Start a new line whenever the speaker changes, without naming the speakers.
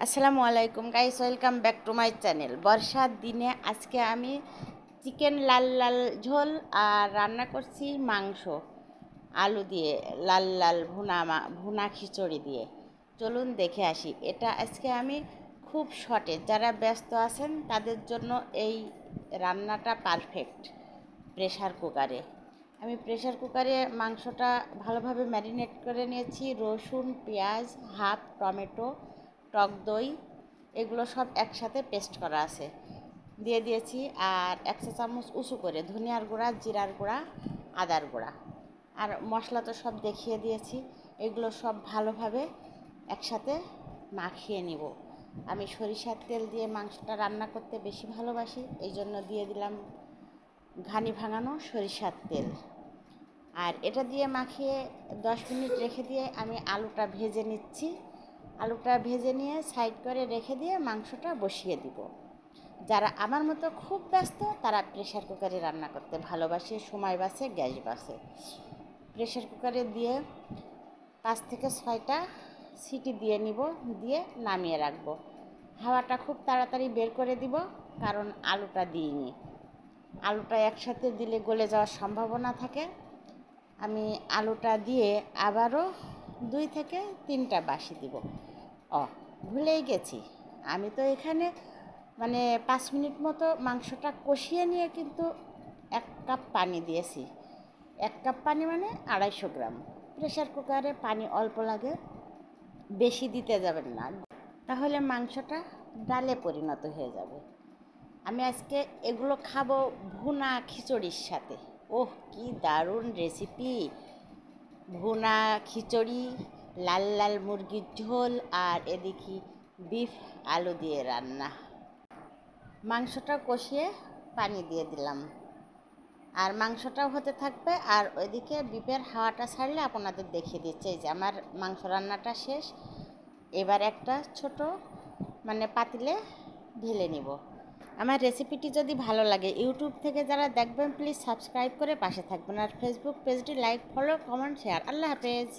আসসালামু আলাইকুম guys, welcome back to my channel. বর্ষার দিনে আজকে আমি চিকেন লাল লাল ঝোল আর রান্না করছি মাংস আলু দিয়ে, লাল লাল ভুনা খিচুড়ি দিয়ে। চলুন দেখে আসি। এটা আজকে আমি খুব শর্টে, যারা ব্যস্ত আছেন তাদের জন্য এই রান্নাটা পারফেক্ট। প্রেশার কুকারে আমি প্রেশার কুকারে মাংসটা ভালোভাবে ম্যারিনেট করে নিয়েছি। রসুন, পেঁয়াজ, হাফ টমেটো, টক দই, এগুলো সব একসাথে পেস্ট করা আছে, দিয়ে দিয়েছি। আর 1 চা চামচ উঁচু করে ধনিয়ার গুঁড়া, জিরার গুঁড়া, আদার গুঁড়া, আর মশলা তো সব দেখিয়ে দিয়েছি। এগুলো সব ভালোভাবে একসাথে মাখিয়ে নিব। আমি সরিষার তেল দিয়ে মাংসটা রান্না করতে বেশি ভালোবাসি, এই জন্য দিয়ে দিলাম ঘানি ভাঙানো সরিষার তেল। আর এটা দিয়ে মাখিয়ে 10 মিনিট রেখে দিয়ে আমি আলুটা ভেজে নিচ্ছি। আলুটা ভেজে নিয়ে সাইড করে রেখে দিয়ে মাংসটা বসিয়ে দিব। যারা আমার মতো খুব ব্যস্ত তারা প্রেশার কুকারে রান্না করতে ভালোবাসে, সময় বাঁচে, গ্যাস বাঁচে। প্রেশার কুকারে দিয়ে 5 থেকে 6টা সিটি দিয়ে নিব, দিয়ে নামিয়ে রাখবো। হাওয়াটা খুব তাড়াতাড়ি বের করে দিব, কারণ আলুটা দিইনি। আলুটা একসাথে দিলে গলে যাওয়ার সম্ভাবনা থাকে। আমি আলুটা দিয়ে আবারও 2 থেকে 3টা বাসি দিব। ভুলেই গেছি, আমি তো এখানে 5 মিনিট মতো মাংসটা কষিয়ে নিয়ে কিন্তু 1 কাপ পানি দিয়েছি। 1 কাপ পানি মানে 250 গ্রাম। প্রেশার কুকারে পানি অল্প লাগে, বেশি দিতে যাবেন না, তাহলে মাংসটা ডালে পরিণত হয়ে যাবে। আমি আজকে এগুলো খাবো ভুনা খিচুড়ির সাথে। ওহ, কি দারুণ রেসিপি! ভুনা খিচুড়ি, লাল লাল মুরগির ঝোল, আর এদিকে বিফ আলু দিয়ে রান্না। মাংসটা কষিয়ে পানি দিয়ে দিলাম, আর মাংসটাও হতে থাকবে। আর ওইদিকে বিফের হাওয়াটা ছাড়লে আপনাদের দেখিয়ে দিচ্ছে যে আমার মাংস রান্নাটা শেষ। এবার একটা ছোট পাতিলে ঢেলে নিব। আমার রেসিপিটি যদি ভালো লাগে, ইউটিউব থেকে যারা দেখবেন প্লিজ সাবস্ক্রাইব করে পাশে থাকবেন, আর ফেসবুক পেজটি লাইক, ফলো, কমেন্ট, শেয়ার। আল্লাহ হাফেজ।